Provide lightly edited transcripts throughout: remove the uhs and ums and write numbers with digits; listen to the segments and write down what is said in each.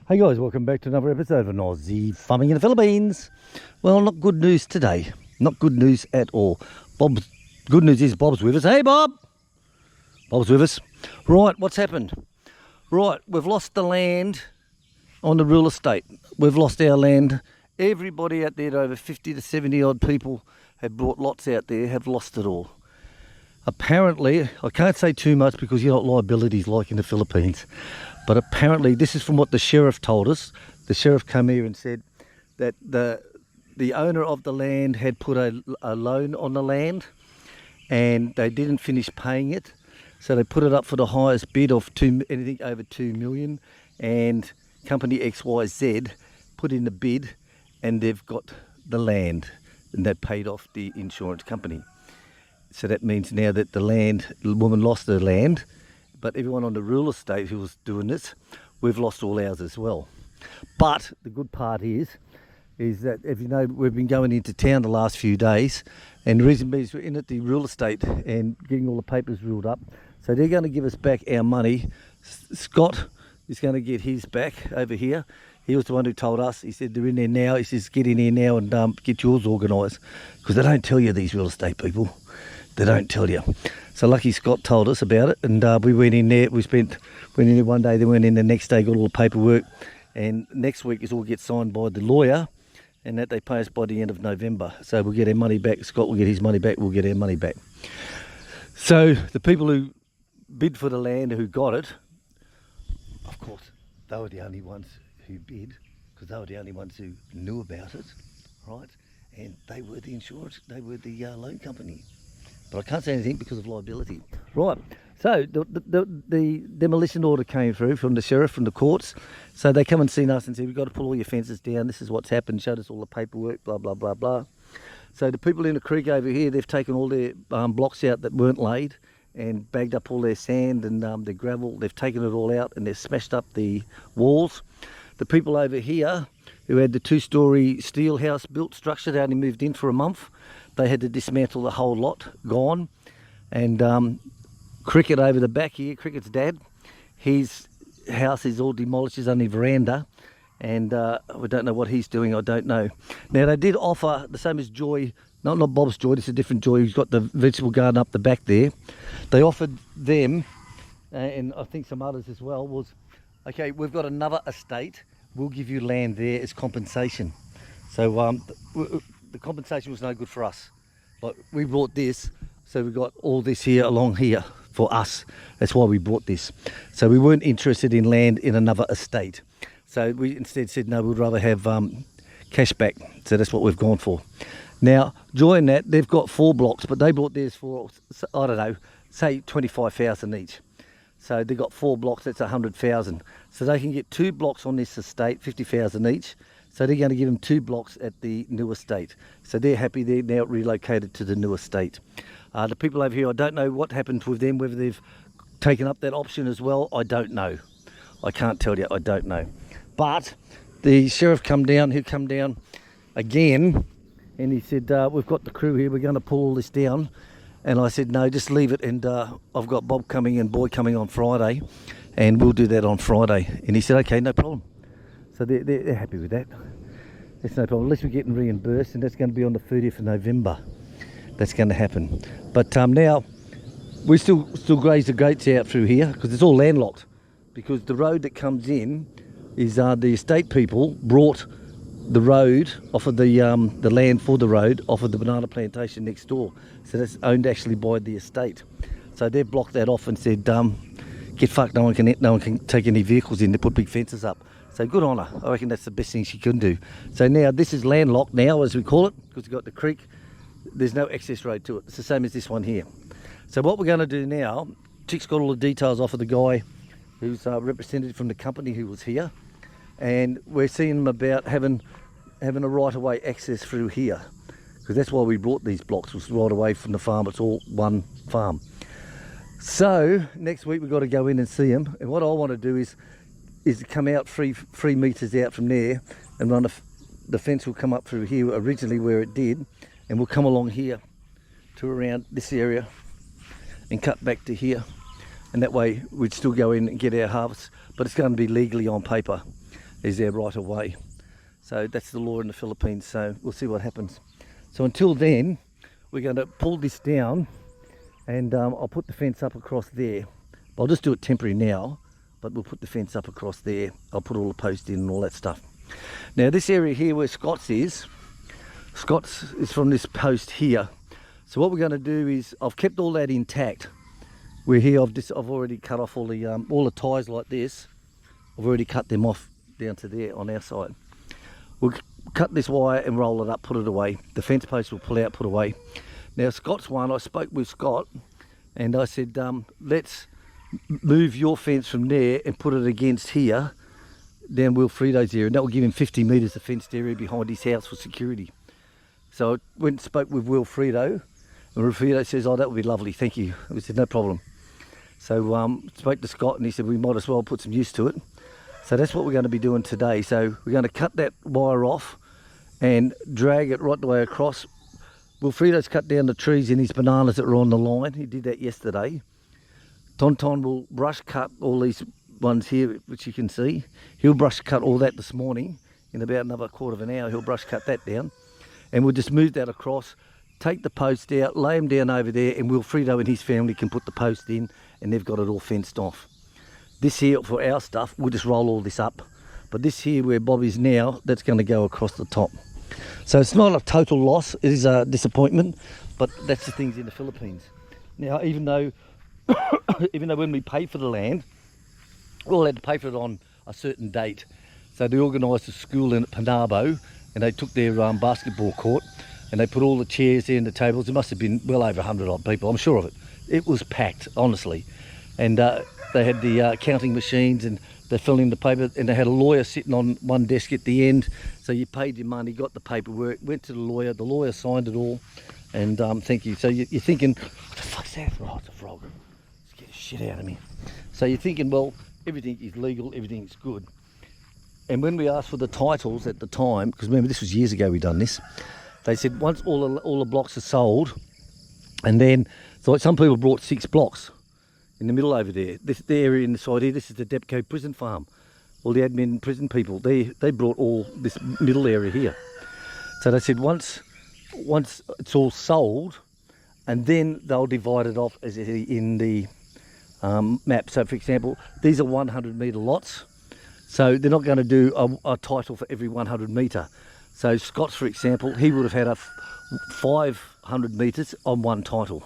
Hey guys, welcome back to another episode of an Aussie Farming in the Philippines. Well, not good news today. Not good news at all. Good news is Bob's with us. Hey Bob! Bob's with us. Right, what's happened? Right, we've lost the land on the real estate. We've lost our land. Everybody out there, over 50 to 70 odd people have brought lots out there, have lost it all. Apparently, I can't say too much because you know what liabilities like in the Philippines. But apparently, this is from what the sheriff told us. The sheriff came here and said that the owner of the land had put a loan on the land and they didn't finish paying it. So they put it up for the highest bid of anything over 2 million, and company XYZ put in the bid and they've got the land and they paid off the insurance company. So that means now that the woman lost her land, but everyone on the real estate who was doing this, we've lost all ours as well. But the good part is that, if you know, we've been going into town the last few days, and the reason being is we're in at the real estate and getting all the papers ruled up. So they're going to give us back our money. Scott is going to get his back over here. He was the one who told us. He said they're in there now. He says get in here now and get yours organised, because they don't tell you, these real estate people. They don't tell you. So lucky Scott told us about it, and we went in there. Went in there one day, then went in the next day, got all the paperwork, and next week is all get signed by the lawyer, and that they pay us by the end of November. So we'll get our money back. Scott will get his money back. We'll get our money back. So the people who bid for the land, who got it, of course, they were the only ones who bid, because they were the only ones who knew about it, right? And they were the insurance. They were the loan company. But I can't say anything because of liability. Right, so the demolition order came through from the sheriff, from the courts. So they come and seen us and said, we've got to pull all your fences down. This is what's happened. Showed us all the paperwork, blah, blah, blah, blah. So the people in the creek over here, they've taken all their blocks out that weren't laid and bagged up all their sand and their gravel. They've taken it all out and they've smashed up the walls. The people over here who had the 2-storey steel house built structure, they only moved in for a month. They had to dismantle the whole lot, gone. And Cricket over the back here, Cricket's dad, his house is all demolished, his only veranda. And we don't know what he's doing, I don't know. Now they did offer, the same as Joy, not Bob's Joy, this is a different Joy, who's got the vegetable garden up the back there. They offered them, and I think some others as well, was, okay, we've got another estate, we'll give you land there as compensation. So the compensation was no good for us. Like, we bought this, so we got all this here along here for us. That's why we bought this. So we weren't interested in land in another estate. So we instead said, no, we'd rather have cash back. So that's what we've gone for. Now, join that, they've got 4 blocks, but they bought theirs for, I don't know, say 25,000 each. So they got 4 blocks, that's 100,000. So they can get 2 blocks on this estate, 50,000 each. So they're going to give them 2 blocks at the new estate. So they're happy, they're now relocated to the new estate. The people over here, I don't know what happened with them, whether they've taken up that option as well, I don't know. I can't tell you, I don't know. But the sheriff come down, he'll come down again, and he said, we've got the crew here, we're going to pull all this down. And I said, no, just leave it, and I've got Bob coming and Boy coming on Friday, and we'll do that on Friday. And he said, okay, no problem. So they're happy with that. There's no problem. At least we're getting reimbursed, and that's going to be on the 30th of November. That's going to happen. But now we still graze the goats out through here because it's all landlocked. Because the road that comes in is the estate people brought the road off of the land for the road off of the banana plantation next door. So that's owned actually by the estate. So they've blocked that off and said, get fucked. No one can take any vehicles in. They put big fences up. So good on her. I reckon that's the best thing she can do. So now this is landlocked now, as we call it, because we've got the creek. There's no access road to it. It's the same as this one here. So what we're going to do now, Chick's got all the details off of the guy who's represented from the company who was here. And we're seeing them about having a right-of-way access through here. Because that's why we brought these blocks, was right away from the farm. It's all one farm. So next week we've got to go in and see them. And what I want to do is to come out 3 metres out from there and run the fence will come up through here originally where it did, and we'll come along here to around this area and cut back to here, and that way we'd still go in and get our harvest, but it's going to be legally on paper. is their right of way. So that's the law in the Philippines, so we'll see what happens. So until then, we're going to pull this down, and I'll put the fence up across there. I'll just do it temporary now, but we'll put the fence up across there. I'll put all the posts in and all that stuff. Now this area here where Scott's is from this post here. So what we're going to do is, I've kept all that intact. We're here, I've already cut off all the ties like this. I've already cut them off down to there on our side. We'll cut this wire and roll it up, put it away. The fence post will pull out, put away. Now Scott's one, I spoke with Scott and I said, let's move your fence from there and put it against here, down Wilfredo's area, and that will give him 50 metres of fenced area behind his house for security. So I went and spoke with Wilfredo, and Wilfredo says, oh, that would be lovely, thank you. We said, no problem. So spoke to Scott and he said we might as well put some use to it. So that's what we're going to be doing today. So we're going to cut that wire off and drag it right the way across. Wilfredo's cut down the trees in his bananas that were on the line. He did that yesterday. Tonton will brush cut all these ones here, which you can see. He'll brush cut all that this morning. In about another quarter of an hour, he'll brush cut that down. And we'll just move that across, take the post out, lay them down over there, and Wilfredo and his family can put the post in, and they've got it all fenced off. This here, for our stuff, we'll just roll all this up. But this here, where Bob is now, that's going to go across the top. So it's not a total loss, it is a disappointment, but that's the things in the Philippines. Now, even though when we pay for the land, we all had to pay for it on a certain date. So they organised a school in Panabo, and they took their basketball court, and they put all the chairs there and the tables. There must have been well over 100 odd people, I'm sure of it. It was packed, honestly. And they had the counting machines, and they filled in the paper, and they had a lawyer sitting on one desk at the end. So you paid your money, got the paperwork, went to the lawyer signed it all, and thank you. So you're thinking, what the fuck's that? Oh, it's a frog. Let's get the shit out of me. So you're thinking, well, everything is legal, everything's good. And when we asked for the titles at the time, because remember this was years ago we done this, they said once all the blocks are sold, and then, so like some people brought 6 blocks in the middle over there. The area in the side here, this is the Depco prison farm. All the admin prison people, they brought all this middle area here. So they said once it's all sold, and then they'll divide it off as in the map. So for example, these are 100 metre lots. So they're not going to do a title for every 100 metre. So Scott's, for example, he would have had a 500 metres on one title.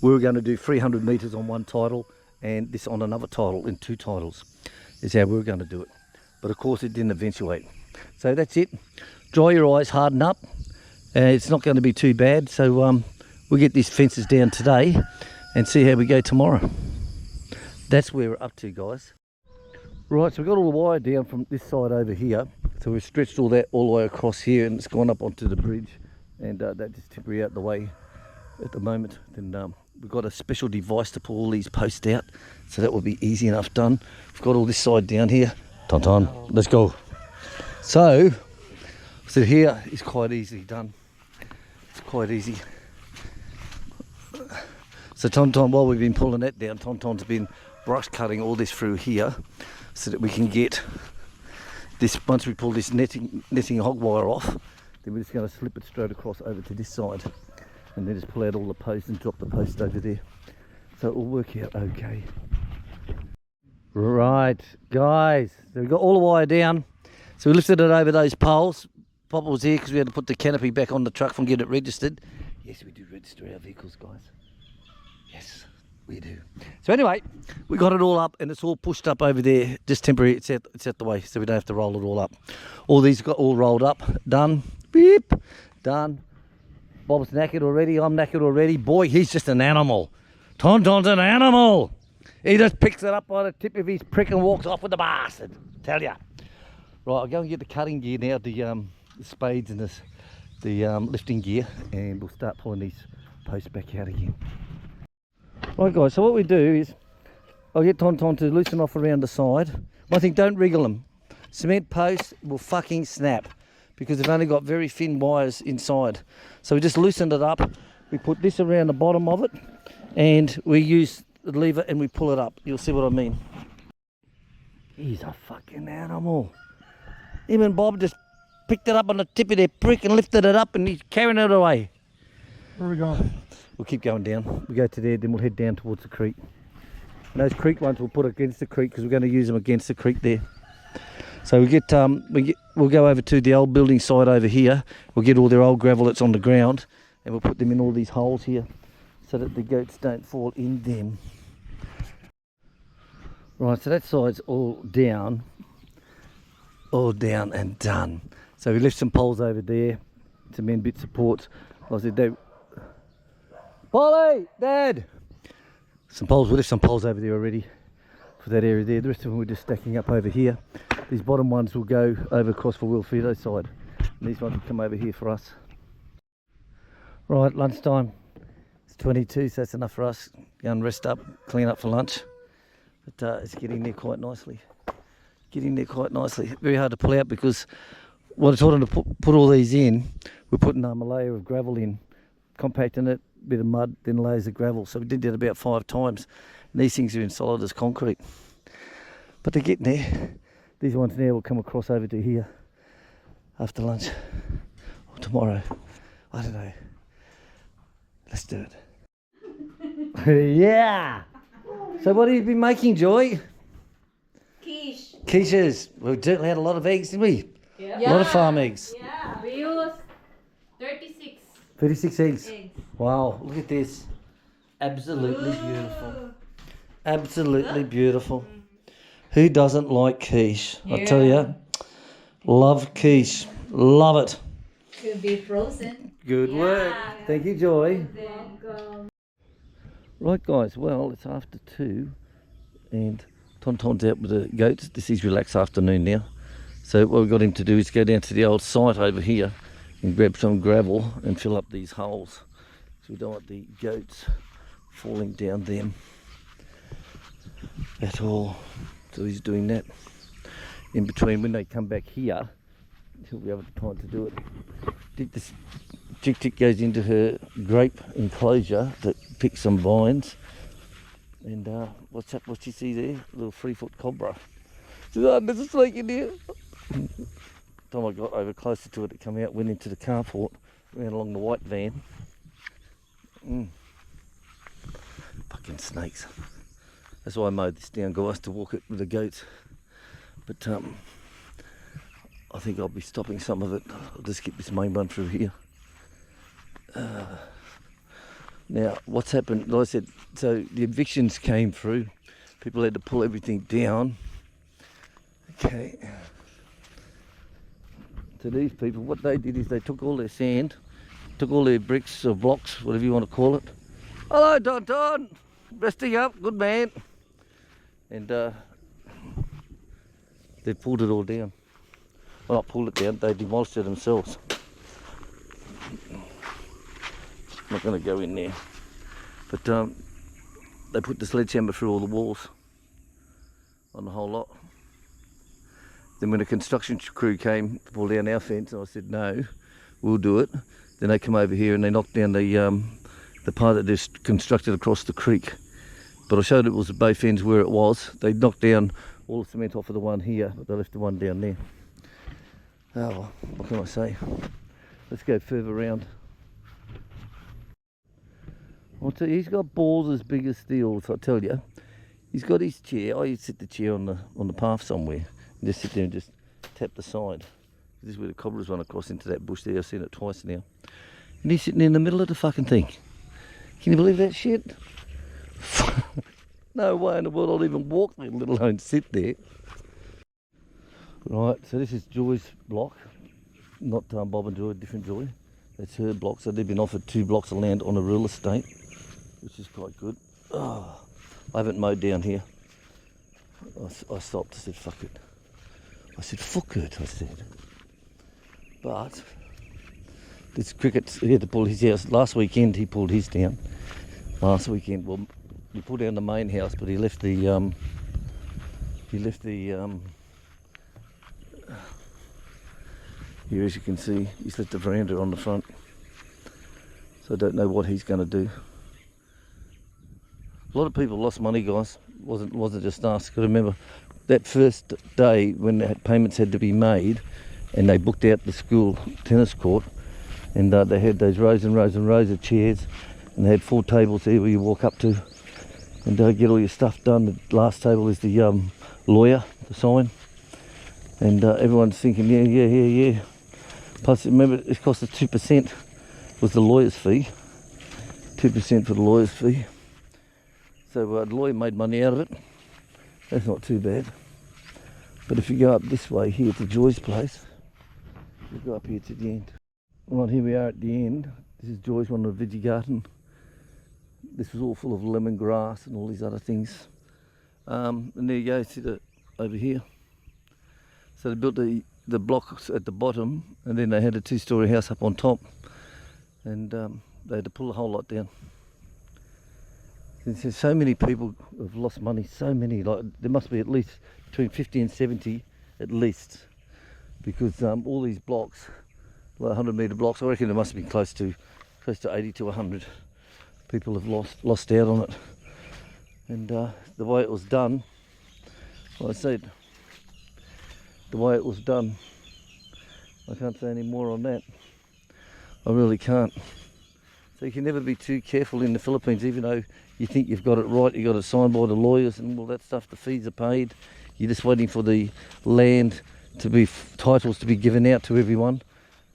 We were going to do 300 metres on one title, and this on another title, in 2 titles is how we were going to do it. But of course it didn't eventuate. So that's it. Dry your eyes, harden up. It's not going to be too bad. So we'll get these fences down today and see how we go tomorrow. That's where we're up to, guys. Right, so we've got all the wire down from this side over here. So we've stretched all that all the way across here, and it's gone up onto the bridge, and that just temporary out the way at the moment. Then we've got a special device to pull all these posts out, so that will be easy enough done. We've got all this side down here. Tonton, let's go. So here is quite easily done. It's quite easy. So Tonton, while we've been pulling that down, Tonton's been brush cutting all this through here, so that we can get this. Once we pull this netting hog wire off, then we're just going to slip it straight across over to this side, and then just pull out all the posts and drop the post over there. So it will work out okay. Right, guys, so we've got all the wire down. So we lifted it over those poles. Papa was here because we had to put the canopy back on the truck from getting it registered. Yes, we do register our vehicles, guys. Yes, we do. So anyway, we got it all up, and it's all pushed up over there, just temporary. It's out the way, so we don't have to roll it all up. All these got all rolled up, done. Beep, done. Bob's knackered already. I'm knackered already. Boy, he's just an animal. Tonton's an animal. He just picks it up by the tip of his prick and walks off with the bastard. Tell ya. Right, I'll go and get the cutting gear now, the spades and the lifting gear, and we'll start pulling these posts back out again. Right, guys, so what we do is I'll get Tonton to loosen off around the side. One thing, don't wriggle them. Cement posts will fucking snap because they've only got very thin wires inside. So we just loosened it up. We put this around the bottom of it, and we use the lever and we pull it up. You'll see what I mean. He's a fucking animal. Him and Bob just picked it up on the tip of their prick and lifted it up and he's carrying it away. Where are we going? We'll keep going down. We go to there, then we'll head down towards the creek. And those creek ones we'll put against the creek because we're going to use them against the creek there. So we'll go over to the old building site over here. We'll get all their old gravel that's on the ground and we'll put them in all these holes here so that the goats don't fall in them. Right, so that side's all down and done. So we left some poles over there, some end bit supports. Like I said, Polly, Dad! We left some poles over there already for that area there. The rest of them we're just stacking up over here. These bottom ones will go over across for Wilfredo's side. And these ones will come over here for us. Right, lunchtime. It's 22, so that's enough for us. Go and rest up, clean up for lunch. But it's getting there quite nicely. Very hard to pull out because when I told them to put all these in, we're putting a layer of gravel in, compacting it, bit of mud, then layers of gravel. So we did that about 5 times. And these things are in solid as concrete. But they're getting there. These ones now will come across over to here after lunch or tomorrow. I don't know. Let's do it. Yeah! So what have you been making, Joy? Quiche. Quiches. We certainly had a lot of eggs, didn't we? Yeah. A lot of farm eggs. Yeah, we used 36 36 eggs. eggs. Wow, look at this. Absolutely beautiful. Absolutely beautiful. Who doesn't like quiche? I tell you, love quiche. Love it. Could be frozen. Good work. Thank you, Joy. Welcome. Right, guys, well, it's after 2 and Tonton's out with the goats. This is relaxed afternoon now. So what we've got him to do is go down to the old site over here and grab some gravel and fill up these holes. So we don't want the goats falling down them at all. So he's doing that. In between, when they come back here, he'll be able to time to do it. This Chick goes into her grape enclosure to pick some vines. And what's that? What you see there? A little 3-foot cobra. She said, oh, there's a snake in here. Time I got over closer to it, it came out, went into the carport, ran along the white van. Fucking snakes. That's why I mowed this down, guys, to walk it with the goats. But I think I'll be stopping some of it. I'll just get this main one through here. Now, what's happened, like I said, so the evictions came through. People had to pull everything down. Okay. So these people, what they did is they took all their sand, took all their bricks or blocks, whatever you want to call it. Hello, Don. Resting up, good man. And they pulled it all down. Well, not pulled it down, they demolished it themselves. I'm not going to go in there. But they put the sledgehammer through all the walls on the whole lot. Then when the construction crew came to pull down our fence, and I said, no, we'll do it. Then they come over here and they knocked down the part that they've constructed across the creek. But I showed it was at both ends where it was. They knocked down all the cement off of the one here, but they left the one down there. Oh, well, what can I say? Let's go further around. I'll tell you, he's got balls as big as steels, I tell you. He's got his chair. I used to sit the chair on the path somewhere and just sit there and just tap the side. This is where the cobras run across into that bush there. I've seen it twice now. And he's sitting in the middle of the fucking thing. Can you believe that shit? No way in the world I'll even walk there, let alone sit there. Right, so this is Joy's block. Not Bob and Joy, different Joy. That's her block. So they've been offered 2 blocks of land on a real estate, which is quite good. Oh, I haven't mowed down here. I stopped, I said, fuck it. I said, fuck it, I said. But this cricket, he had to pull his house. Last weekend he pulled his down. Last weekend, well, he pulled down the main house, but he left the here, as you can see, he's left the veranda on the front. So I don't know what he's going to do. A lot of people lost money, guys. Wasn't just us. Got to remember, that first day when payments had to be made, and they booked out the school tennis court, and they had those rows and rows and rows of chairs, and they had 4 tables there where you walk up to and get all your stuff done. The last table is the lawyer, the sign, and everyone's thinking, yeah. Plus, remember, it cost us 2% was the lawyer's fee, 2% for the lawyer's fee. So the lawyer made money out of it. That's not too bad. But if you go up this way here to Joy's place, you go up here to the end. Right, here we are at the end. This is Joy's one of the veggie garden. This was all full of lemongrass and all these other things. And there you go, see over here. So they built the blocks at the bottom, and then they had a 2-story house up on top, and they had to pull the whole lot down. There's so many people have lost money, so many, like there must be at least between 50 and 70 at least, because all these blocks, like 100 metre blocks, I reckon there must have been close to 80 to 100 people have lost out on it. And the way it was done, like I said, the way it was done, I can't say any more on that. I really can't. So you can never be too careful in the Philippines, even though you think you've got it right, you got it signed by the lawyers and all that stuff, the fees are paid. You're just waiting for the land to be, titles to be given out to everyone,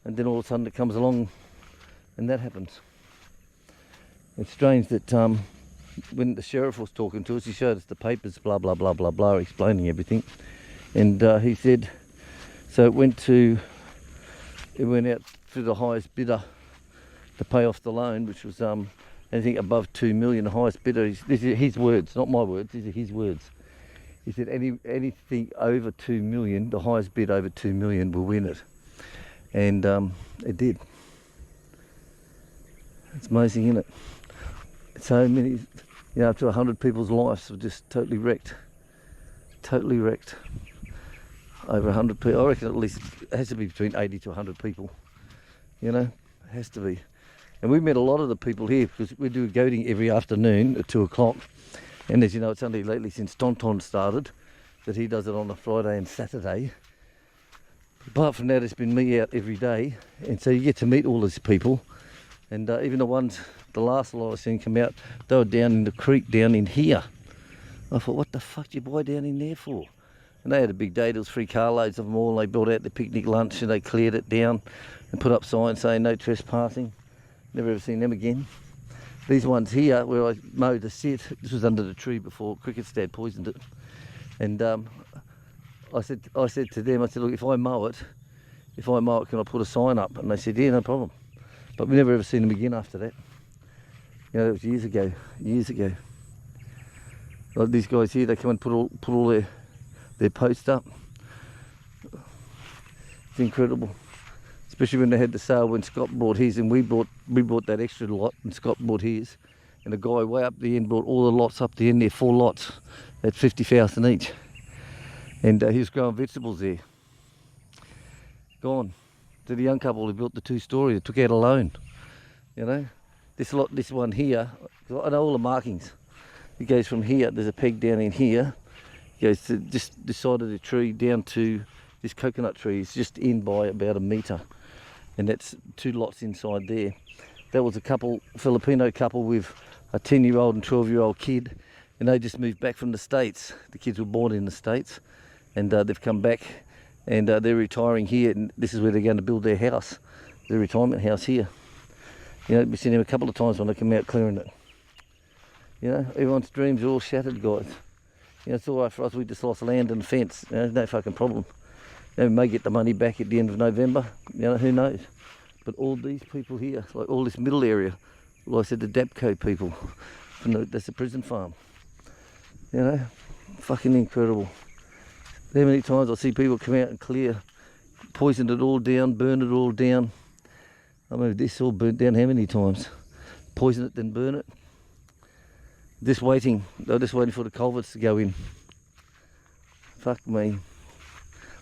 and then all of a sudden it comes along and that happens. It's strange that when the sheriff was talking to us, he showed us the papers, blah, blah, blah, blah, blah, explaining everything. And he said, so it went out to the highest bidder to pay off the loan, which was anything above 2 million, the highest bidder. These are his words, not my words, these are his words. He said anything over 2 million, the highest bid over 2 million will win it. And it did. It's amazing, isn't it? So many, up to 100 people's lives were just totally wrecked. Totally wrecked. Over 100 people, I reckon at least it has to be between 80 to 100 people. It has to be. And we met a lot of the people here because we do goating every afternoon at 2 o'clock. And as you know, it's only lately since Tonton started that he does it on a Friday and Saturday. Apart from that, it's been me out every day. And so you get to meet all these people. And even the last lot I seen come out, they were down in the creek down in here. I thought, what the fuck do you boy down in there for? And they had a big day, there was 3 carloads of them all. They brought out the picnic lunch and they cleared it down and put up signs saying no trespassing. Never ever seen them again. These ones here where I mowed the set, this was under the tree before cricket's dad poisoned it. And I said to them, I said, look, if I mow it, can I put a sign up? And they said, yeah, no problem. But we never ever seen them again after that. It was years ago. Like these guys here, they come and put all their posts up. It's incredible. Especially when they had the sale when Scott brought his, and we bought that extra lot and Scott bought his. And the guy way up the end brought all the lots up the end there, 4 lots at 50,000 each. And he was growing vegetables there. Gone. To the young couple who built the 2-story, they took out a loan. This one here, I know all the markings. It goes from here, there's a peg down in here, it goes to just the side of the tree down to this coconut tree. It's just in by about 1 metre, and that's 2 lots inside there. That was a Filipino couple with a 10-year-old and 12-year-old kid, and they just moved back from the States. The kids were born in the States, and they've come back, and they're retiring here, and this is where they're going to build their house, their retirement house here. We've seen them a couple of times when they come out clearing it. Everyone's dreams are all shattered, guys. It's all right for us, we just lost land and fence. No fucking problem. We may get the money back at the end of November, who knows. But all these people here, like all this middle area, like I said, the Dapco people, that's a prison farm. Fucking incredible. How many times I see people come out and clear, poison it all down, burn it all down. I mean, this all burnt down how many times? Poison it, then burn it. They're just waiting for the culverts to go in. Fuck me.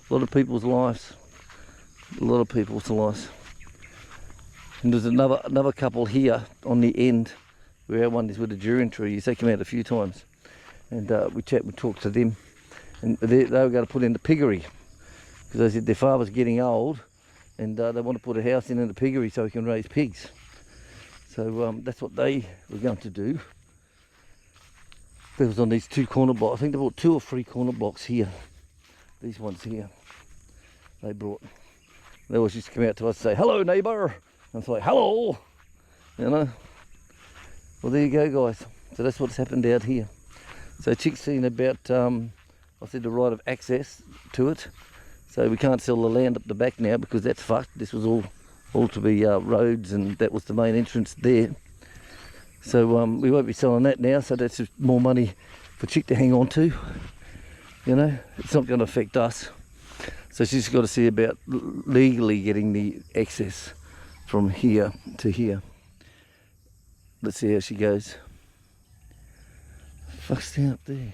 A lot of people's lives. And there's another couple here on the end where our one is with the durian trees. They come out a few times. And we talked to them. And they were going to put in the piggery because they said their father's getting old, and they want to put a house in the piggery so he can raise pigs. So that's what they were going to do. That was on these 2 corner blocks. I think they bought 2 or 3 corner blocks here. These ones here. They brought. They always used to come out to us and say, "Hello, neighbour." And it's like, "Hello," you know. Well, there you go, guys. So that's what's happened out here. So Chick's seen about, I said, the right of access to it. So we can't sell the land up the back now because that's fucked. This was all to be roads, and that was the main entrance there. So we won't be selling that now. So that's just more money for Chick to hang on to. You know, it's not going to affect us. So she's got to see about legally getting the access from here to here. Let's see how she goes. Fuck's down up there.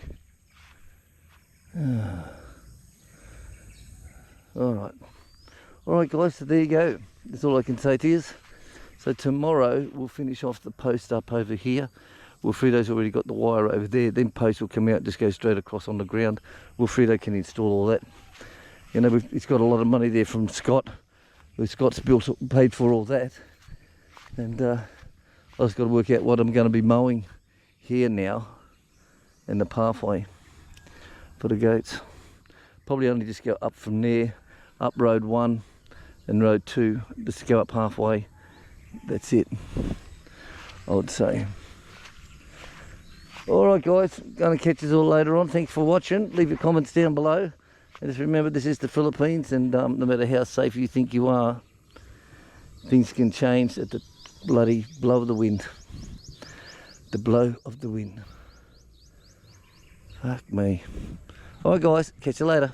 Alright guys, so there you go. That's all I can say to you. So tomorrow we'll finish off the post up over here. Wilfredo's already got the wire over there. Then post will come out, just go straight across on the ground. Wilfredo can install all that. You know, he's got a lot of money there from Scott. Scott's paid for all that. And I've just got to work out what I'm going to be mowing here now in the pathway for the goats. Probably only just go up from there, up road 1 and road 2, just go up halfway. That's it, I would say. Alright guys, going to catch us all later on. Thanks for watching. Leave your comments down below. And just remember, this is the Philippines, and no matter how safe you think you are, things can change at the bloody blow of the wind. The blow of the wind. Fuck me. Alright guys, catch you later.